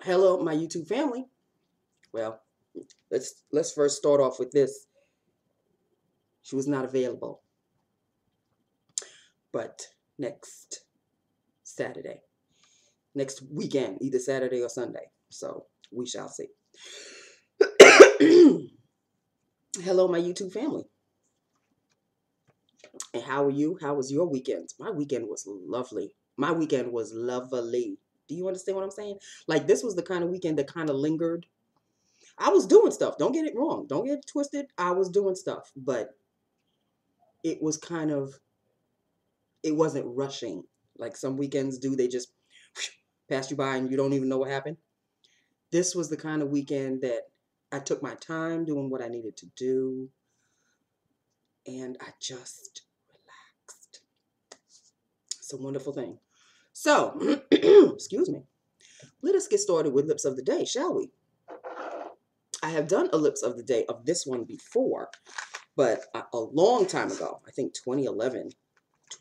Hello, my YouTube family. Well, let's first start off with this. She was not available, but next Saturday, next weekend, either Saturday or Sunday. So we shall see. Hello, my YouTube family. And how are you? How was your weekend? My weekend was lovely. My weekend was lovely. Do you understand what I'm saying? Like, this was the kind of weekend that kind of lingered. I was doing stuff. Don't get it wrong. Don't get it twisted. I was doing stuff, but it was kind of, it wasn't rushing like some weekends do. They just pass you by and you don't even know what happened. This was the kind of weekend that I took my time doing what I needed to do, and I just relaxed. It's a wonderful thing. So, excuse me. Let us get started with lips of the day, shall we? I have done a lips of the day of this one before, but a long time ago, I think 2011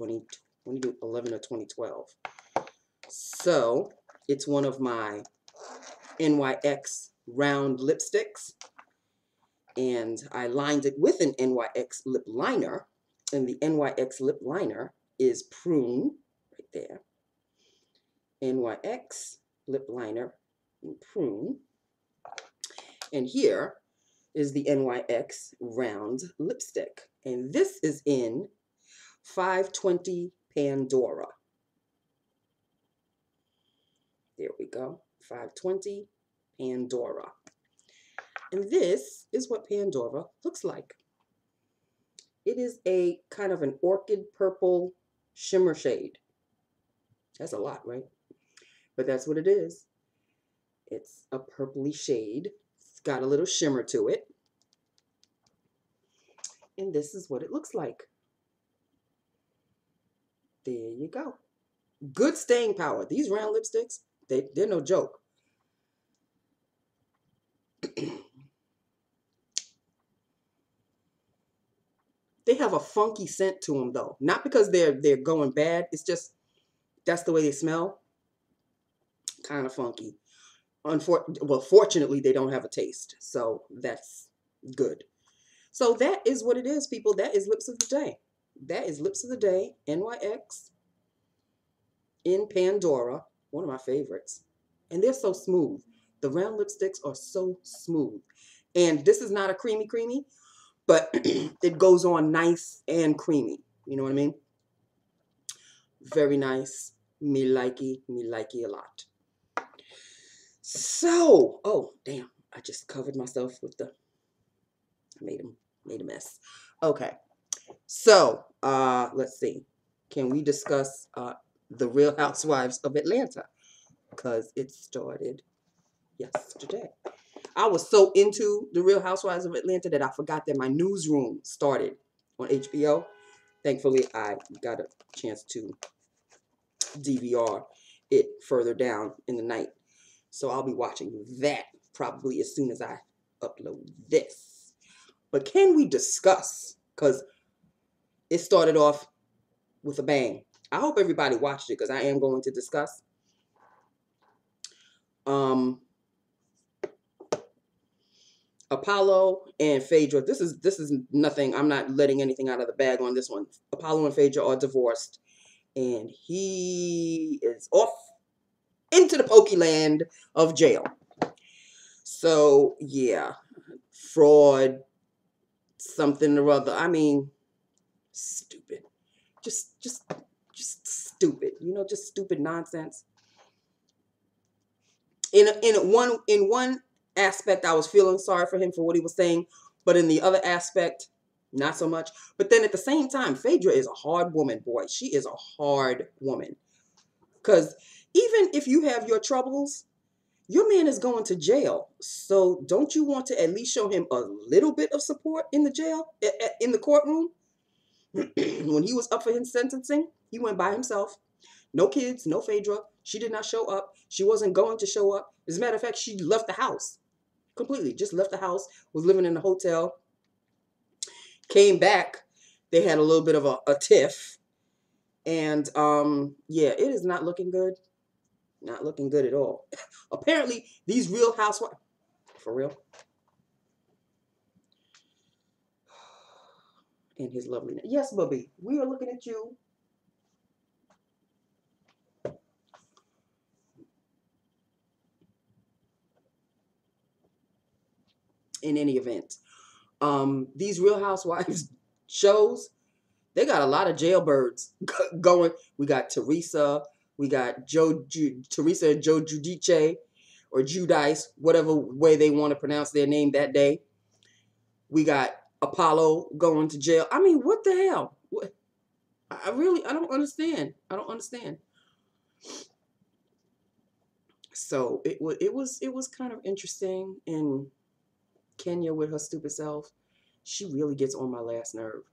or 2012. So it's one of my NYX round lipsticks, and I lined it with an NYX lip liner, and the NYX lip liner is Prune, right there. NYX lip liner in Prune. And here is the NYX round lipstick, and this is in 520 Pandora. There we go, 520 Pandora. And this is what Pandora looks like. It is a kind of an orchid purple shimmer shade. That's a lot, right? But that's what it is. It's a purpley shade. It's got a little shimmer to it. And this is what it looks like. There you go. Good staying power. These round lipsticks, they're no joke. They have a funky scent to them, though. Not because they're going bad. It's just that's the way they smell. Kind of funky. Well, fortunately, they don't have a taste, so that's good. So that is what it is, people. That is lips of the day. That is lips of the day. NYX in Pandora. One of my favorites. And they're so smooth. The round lipsticks are so smooth. And this is not a creamy, but it goes on nice and creamy. You know what I mean? Very nice. Me likey a lot. So, oh, damn. I just covered myself with the, made a mess. Okay. So, let's see. Can we discuss the Real Housewives of Atlanta? Because it started yesterday. I was so into the Real Housewives of Atlanta that I forgot that my newsroom started on HBO. Thankfully, I got a chance to DVR it further down in the night. So I'll be watching that probably as soon as I upload this. But can we discuss, because it started off with a bang. I hope everybody watched it because I am going to discuss. Apollo and Phaedra. This is nothing. I'm not letting anything out of the bag on this one. Apollo and Phaedra are divorced, and he is off into the pokey land of jail. So yeah, fraud, something or other. I mean, stupid. Just stupid. You know, just stupid nonsense. In one aspect, I was feeling sorry for him for what he was saying, but in the other aspect, not so much. But then at the same time, Phaedra is a hard woman, boy. She is a hard woman. Because even if you have your troubles, your man is going to jail. So don't you want to at least show him a little bit of support in the jail, in the courtroom? When he was up for his sentencing, he went by himself. No kids, no Phaedra. She did not show up. She wasn't going to show up. As a matter of fact, she left the house. Completely. Just left the house. Was living in a hotel. Came back. They had a little bit of a tiff. And, yeah, it is not looking good. Not looking good at all. Apparently, these Real Housewives, for real, and his loveliness. Yes, Bubby, we are looking at you. In any event, these Real Housewives shows, they got a lot of jailbirds going. We got Teresa, we got Teresa and Joe Giudice, or Judice, whatever way they want to pronounce their name that day. We got Apollo going to jail. I mean, what the hell? What? I don't understand. I don't understand. So it was kind of interesting. And Kenya with her stupid self, she really gets on my last nerve.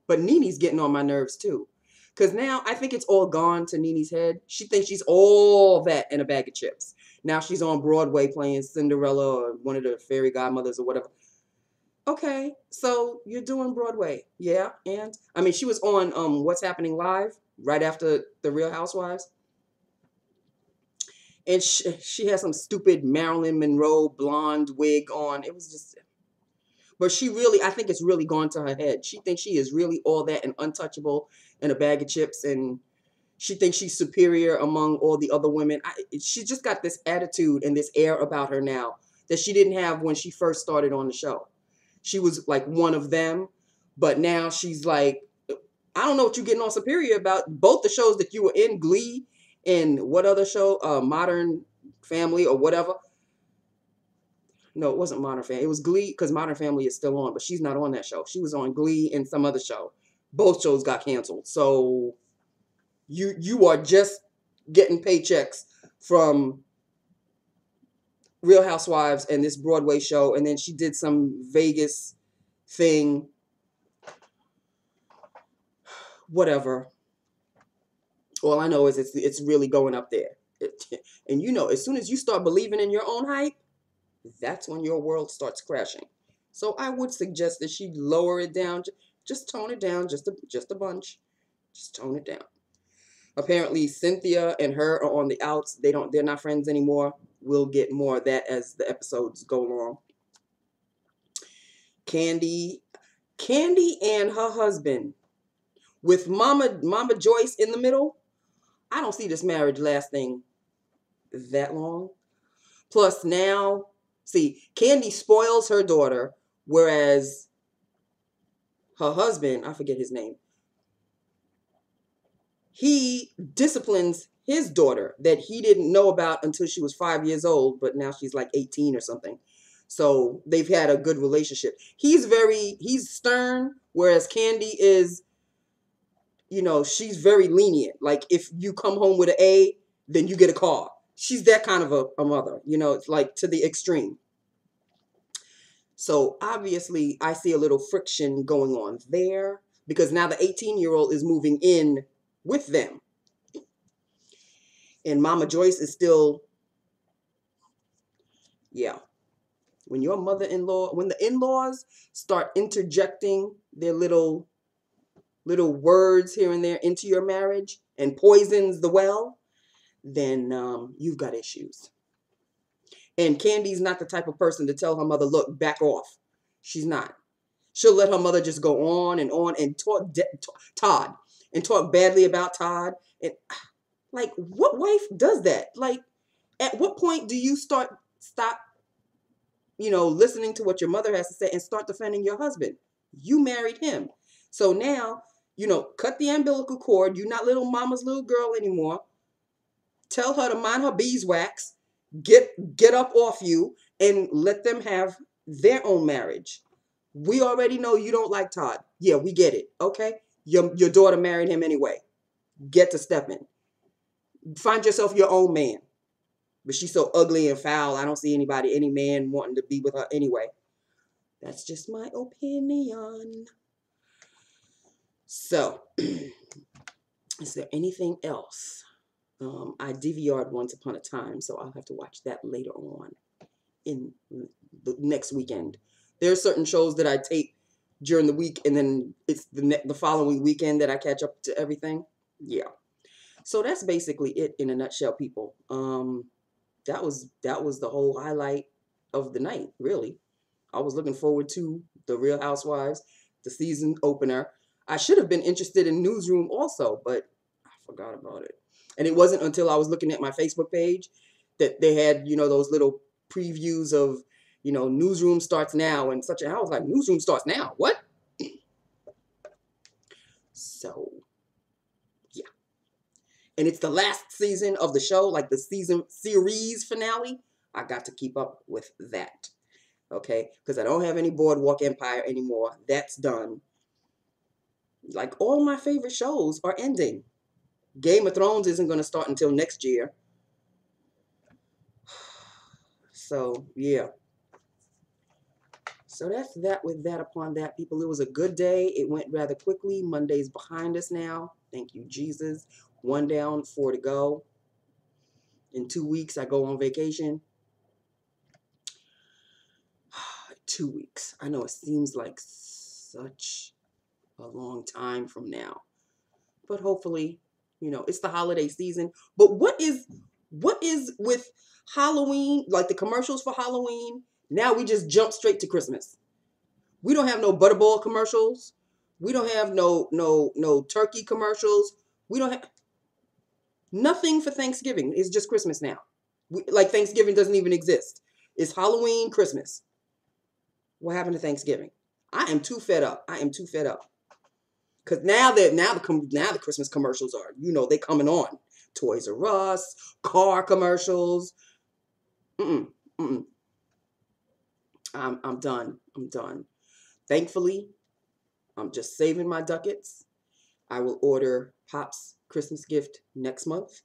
But Nene's getting on my nerves too. Because now I think it's all gone to Nene's head. She thinks she's all that in a bag of chips. Now she's on Broadway playing Cinderella or one of the fairy godmothers or whatever. Okay, so you're doing Broadway. Yeah, and I mean, she was on What's Happening Live right after The Real Housewives. And she had some stupid Marilyn Monroe blonde wig on. It was just, but she really, I think it's really gone to her head. She thinks she is really all that and untouchable and a bag of chips. And she thinks she's superior among all the other women. She just got this attitude and this air about her now that she didn't have when she first started on the show. She was like one of them, but now she's like, I don't know what you're getting all superior about. Both the shows that you were in, Glee and what other show? Modern Family or whatever. No, it wasn't Modern Family. It was Glee, because Modern Family is still on, but she's not on that show. She was on Glee and some other show. Both shows got canceled. So you are just getting paychecks from Real Housewives and this Broadway show, and then she did some Vegas thing. Whatever. All I know is it's really going up there. And you know, as soon as you start believing in your own hype, that's when your world starts crashing. So I would suggest that she lower it down, just tone it down, just a bunch, just tone it down. Apparently, Cynthia and her are on the outs. They're not friends anymore. We'll get more of that as the episodes go along. Candy and her husband, with Mama Joyce in the middle. I don't see this marriage lasting that long. Plus now, see, Candy spoils her daughter, whereas her husband, I forget his name, he disciplines his daughter that he didn't know about until she was 5 years old, but now she's like 18 or something. So they've had a good relationship. He's stern, whereas Candy is, you know, she's very lenient. Like, if you come home with an A, then you get a car. She's that kind of a mother, you know, it's like to the extreme. So obviously I see a little friction going on there, because now the 18-year-old is moving in with them. And Mama Joyce is still, yeah. When your mother-in-law, when the in-laws start interjecting their little words here and there into your marriage and poisons the well, then you've got issues. And Candy's not the type of person to tell her mother, look, back off. She's not. She'll let her mother just go on and talk Todd and talk badly about Todd. And like, what wife does that? Like, at what point do you stop, you know, listening to what your mother has to say and start defending your husband? You married him. So now, you know, cut the umbilical cord. You're not little mama's little girl anymore. Tell her to mind her beeswax. Get up off you and let them have their own marriage. We already know you don't like Todd. Yeah, we get it. Okay? Your daughter married him anyway. Get to stepping. Find yourself your own man. But she's so ugly and foul, I don't see any man wanting to be with her anyway. That's just my opinion. So, is there anything else? I DVR'd Once Upon a Time, so I'll have to watch that later on in the next weekend. There are certain shows that I tape during the week, and then it's the following weekend that I catch up to everything. Yeah. So that's basically it in a nutshell, people. That was the whole highlight of the night, really. I was looking forward to the Real Housewives, the season opener. I should have been interested in Newsroom also, but I forgot about it. And it wasn't until I was looking at my Facebook page that they had, you know, those little previews of, you know, Newsroom starts now and such. And I was like, Newsroom starts now? What? So, yeah. And it's the last season of the show, like the season series finale. I got to keep up with that. Okay? Because I don't have any Boardwalk Empire anymore. That's done. Like, all my favorite shows are ending. Game of Thrones isn't going to start until next year. So, yeah. So that's that with that upon that, people. It was a good day. It went rather quickly. Monday's behind us now. Thank you, Jesus. 1 down, 4 to go. In 2 weeks, I go on vacation. 2 weeks. I know it seems like such a long time from now. But hopefully, you know, it's the holiday season. But what is with Halloween, like the commercials for Halloween? Now we just jump straight to Christmas. We don't have no Butterball commercials. We don't have no turkey commercials. We don't have nothing for Thanksgiving. It's just Christmas now. Like Thanksgiving doesn't even exist. It's Halloween, Christmas. What happened to Thanksgiving? I am too fed up. I am too fed up. Because now the Christmas commercials are, you know, they coming on. Toys R Us, car commercials. I'm done. I'm done. Thankfully, I'm just saving my ducats. I will order Pop's Christmas gift next month.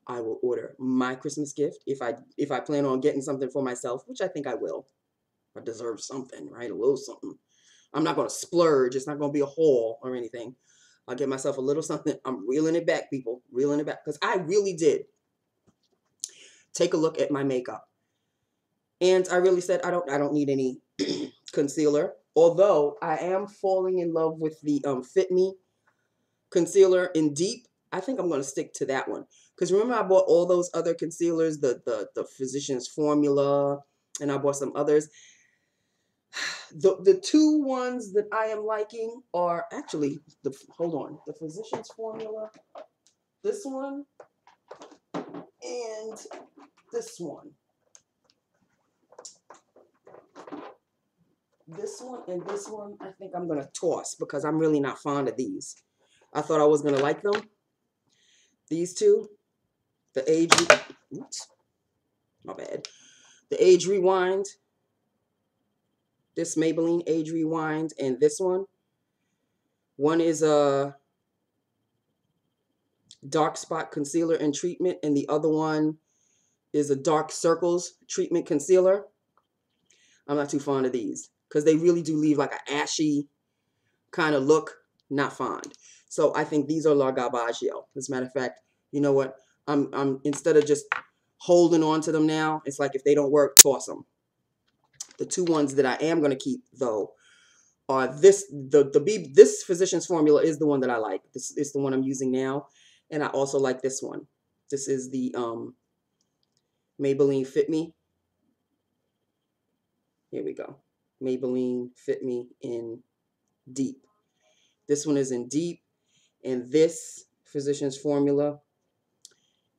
I will order my Christmas gift if I plan on getting something for myself, which I think I will. I deserve something, right? A little something. I'm not going to splurge. It's not going to be a haul or anything. I'll get myself a little something. I'm reeling it back, people. Reeling it back. Because I really did take a look at my makeup. And I really said, I don't need any concealer. Although I am falling in love with the Fit Me concealer in Deep. I think I'm going to stick to that one. Because remember I bought all those other concealers, the Physicians Formula, and I bought some others. The two ones that I am liking are actually, hold on, the Physicians Formula, this one, and this one. This one and this one, I think I'm going to toss because I'm really not fond of these. I thought I was going to like them. These two, the Age, oops, my bad. The Age Rewind, this Maybelline Age Rewind, and this one. One is a dark spot concealer and treatment, and the other one is a dark circles treatment concealer. I'm not too fond of these because they really do leave like an ashy kind of look. Not fond. So I think these are La Garbaggio. As a matter of fact, you know what? I'm instead of just holding on to them now, it's like if they don't work, toss them. The two ones that I am going to keep though are this this Physicians Formula is the one that I like. This is the one I'm using now, and I also like this one. This is the Maybelline Fit Me. Here we go. Maybelline Fit Me in Deep. This one is in Deep, and this Physicians Formula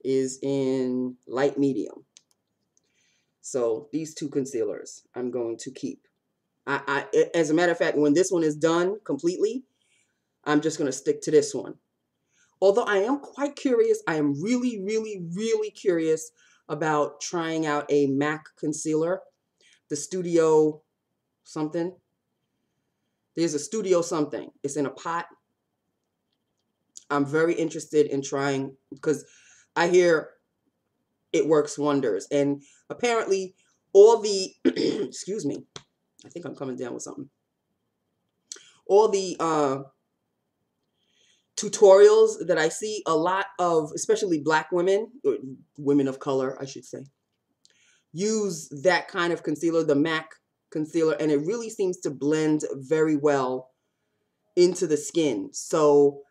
is in Light Medium. So these two concealers I'm going to keep. As a matter of fact, when this one is done completely, I'm just going to stick to this one. Although I am quite curious, I am really, really, really curious about trying out a MAC concealer, the Studio something. There's a Studio something. It's in a pot. I'm very interested in trying because I hear it works wonders. And apparently all the, excuse me, I think I'm coming down with something. All the tutorials that I see, a lot of, especially Black women, or women of color, I should say, use that kind of concealer, the MAC concealer, and it really seems to blend very well into the skin. So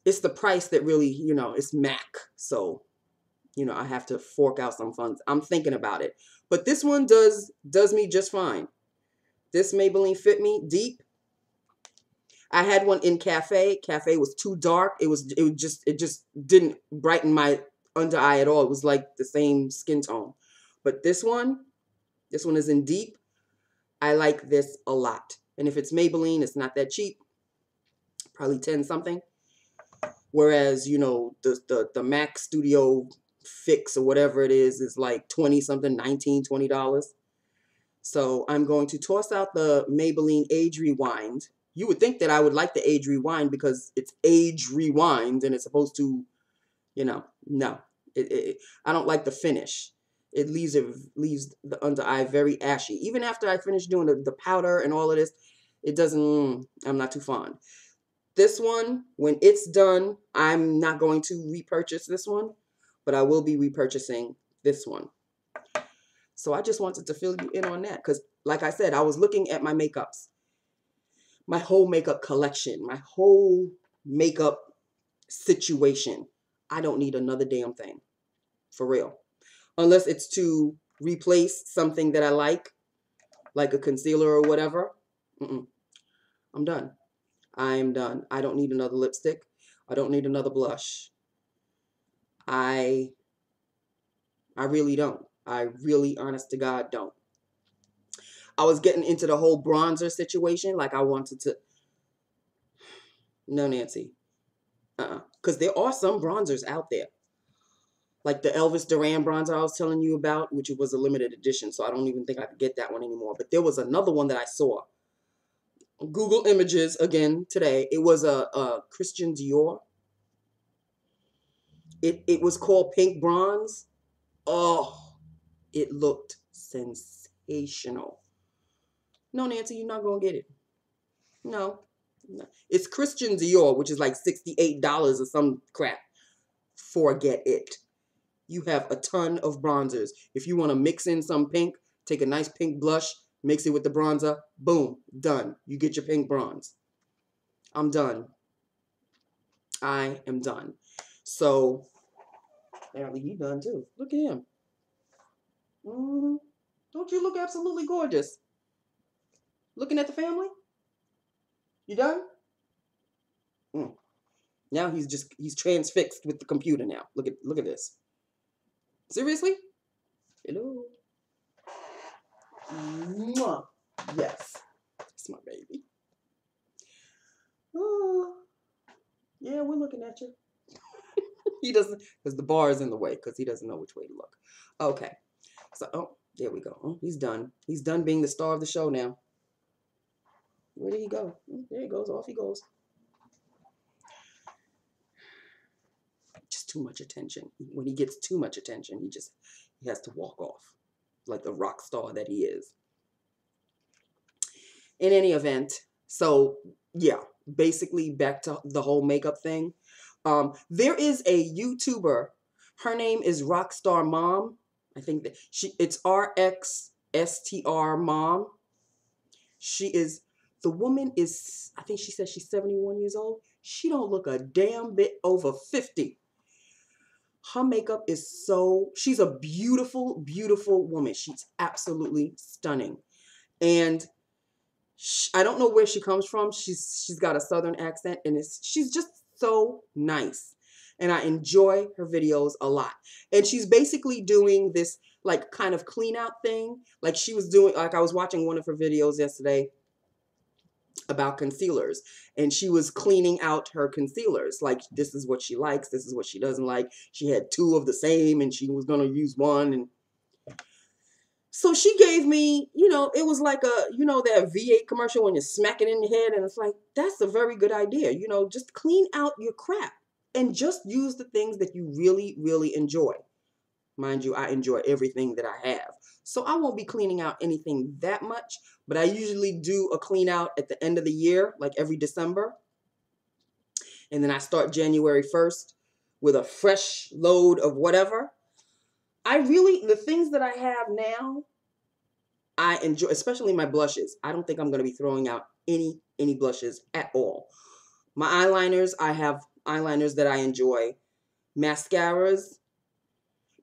it's the price that really, you know, it's MAC. So, you know, I have to fork out some funds. I'm thinking about it. But this one does me just fine. This Maybelline Fit Me Deep. I had one in Cafe. Cafe was too dark. It just didn't brighten my under eye at all. It was like the same skin tone. But this one is in Deep. I like this a lot. And if it's Maybelline, it's not that cheap. Probably 10 something. Whereas, you know, the MAC Studio Fix or whatever it is like 20 something, $19, $20. So I'm going to toss out the Maybelline Age Rewind. You would think that I would like the Age Rewind because it's Age Rewind and it's supposed to, you know, no. I don't like the finish. It leaves the under eye very ashy. Even after I finish doing the powder and all of this, it doesn't, I'm not too fond. This one, when it's done, I'm not going to repurchase this one, but I will be repurchasing this one. So I just wanted to fill you in on that because, like I said, I was looking at my makeups, my whole makeup collection, my whole makeup situation. I don't need another damn thing, for real. Unless it's to replace something that I like a concealer or whatever. I'm done. I'm done. I don't need another lipstick. I don't need another blush. I really don't. I really, honest to God, don't. I was getting into the whole bronzer situation. Like I wanted to. No, Nancy. Because there are some bronzers out there. Like the Elvis Duran bronzer I was telling you about, which was a limited edition. So I don't even think I could get that one anymore. But there was another one that I saw. Google Images again today. It was a Christian Dior. It was called Pink Bronze. Oh, it looked sensational. No, Nancy, you're not going to get it. No. It's Christian Dior, which is like $68 or some crap. Forget it. You have a ton of bronzers. If you want to mix in some pink, take a nice pink blush, mix it with the bronzer, boom, done. You get your pink bronze. I'm done. I am done. So, apparently he done too. Look at him. Don't you look absolutely gorgeous? Looking at the family? You done? Now he's transfixed with the computer now. Look at this. Seriously? Hello. Mwah. Yes. That's my baby. Oh. Yeah, we're looking at you. He doesn't, because the bar is in the way, because he doesn't know which way to look. Okay. So, oh, there we go. Oh, he's done. He's done being the star of the show now. Where did he go? There he goes. Off he goes. Just too much attention. When he gets too much attention, he has to walk off like the rock star that he is. In any event, so yeah, basically back to the whole makeup thing. There is a YouTuber. Her name is Rockstar Mom. I think that it's RXSTR Mom. The woman is, I think she said she's 71 years old. She don't look a damn bit over 50. Her makeup is she's a beautiful, beautiful woman. She's absolutely stunning. And I don't know where she comes from. She's got a southern accent and she's just so nice. And I enjoy her videos a lot. And she's basically doing this like kind of clean out thing. Like she was doing, like I was watching one of her videos yesterday about concealers, and she was cleaning out her concealers. Like this is what she likes, this is what she doesn't like. She had two of the same and she was going to use one. And so she gave me, it was like that V8 commercial when you smack it in your head, and it's like, that's a very good idea. Just clean out your crap and just use the things that you really, really enjoy. Mind you, I enjoy everything that I have. So I won't be cleaning out anything that much, but I usually do a clean out at the end of the year, like every December. And then I start January 1st with a fresh load of whatever. The things that I have now, I enjoy, especially my blushes. I don't think I'm going to be throwing out any blushes at all. My eyeliners, I have eyeliners that I enjoy. Mascaras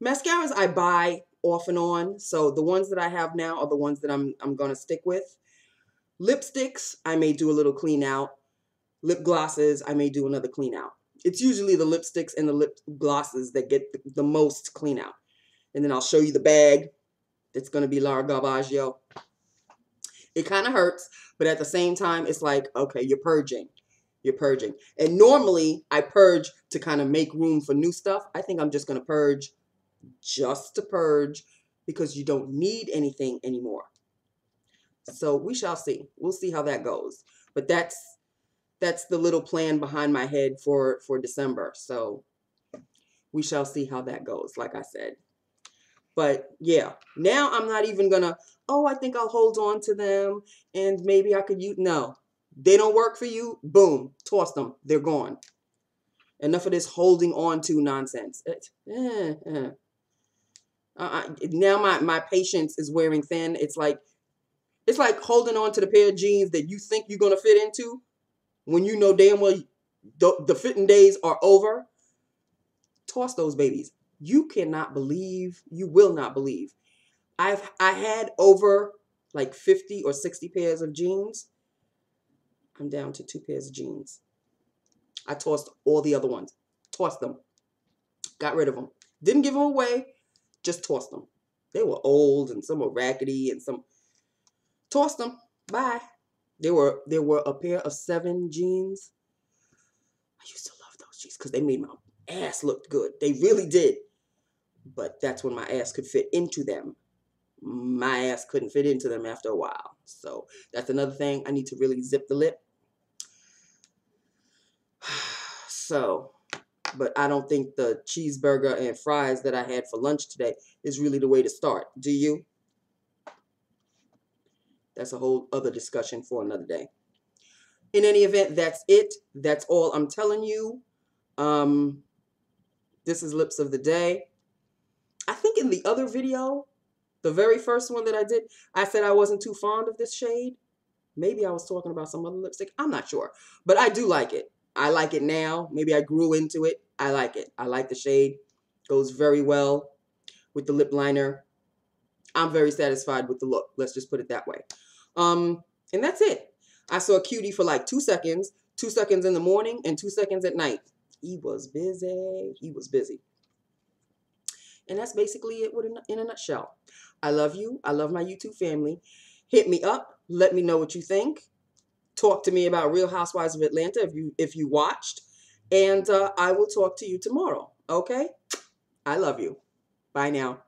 I buy off and on. So the ones that I have now are the ones that I'm going to stick with. Lipsticks, I may do a little clean out. Lip glosses, I may do another clean out. It's usually the lipsticks and the lip glosses that get the most clean out. And then I'll show you the bag. It's going to be La Garbaggio. It kind of hurts, but at the same time, it's like, okay, you're purging. You're purging. And normally, I purge to kind of make room for new stuff. I think I'm just going to purge just to purge because you don't need anything anymore. So we shall see. We'll see how that goes. But that's the little plan behind my head for December. So we shall see how that goes, like I said. But yeah, now I'm not even gonna, oh, I think I'll hold on to them and maybe I could use, no. They don't work for you, boom, toss them. They're gone. Enough of this holding on to nonsense. Now my patience is wearing thin. It's like holding on to the pair of jeans that you think you're gonna fit into when you know damn well the fitting days are over. Toss those babies. You cannot believe, you will not believe. I had over like 50 or 60 pairs of jeans. I'm down to 2 pairs of jeans. I tossed all the other ones. Tossed them. Got rid of them. Didn't give them away. Just tossed them. They were old and some were raggedy and some. Tossed them. Bye. There were a pair of 7 jeans. I used to love those jeans because they made my ass look good. They really did. But that's when my ass could fit into them. My ass couldn't fit into them after a while. So that's another thing. I need to really zip the lip. So, but I don't think the cheeseburger and fries that I had for lunch today is really the way to start. Do you? That's a whole other discussion for another day. In any event, that's it. That's all I'm telling you. This is Lips of the Day. I think in the other video, the very first one that I did, I said I wasn't too fond of this shade. Maybe I was talking about some other lipstick. I'm not sure. But I do like it. I like it now. Maybe I grew into it. I like it. I like the shade. Goes very well with the lip liner. I'm very satisfied with the look. Let's just put it that way. And that's it. I saw Cutie for like 2 seconds. 2 seconds in the morning and 2 seconds at night. He was busy. He was busy. And that's basically it in a nutshell. I love you. I love my YouTube family. Hit me up. Let me know what you think. Talk to me about Real Housewives of Atlanta if you watched. And I will talk to you tomorrow. Okay? I love you. Bye now.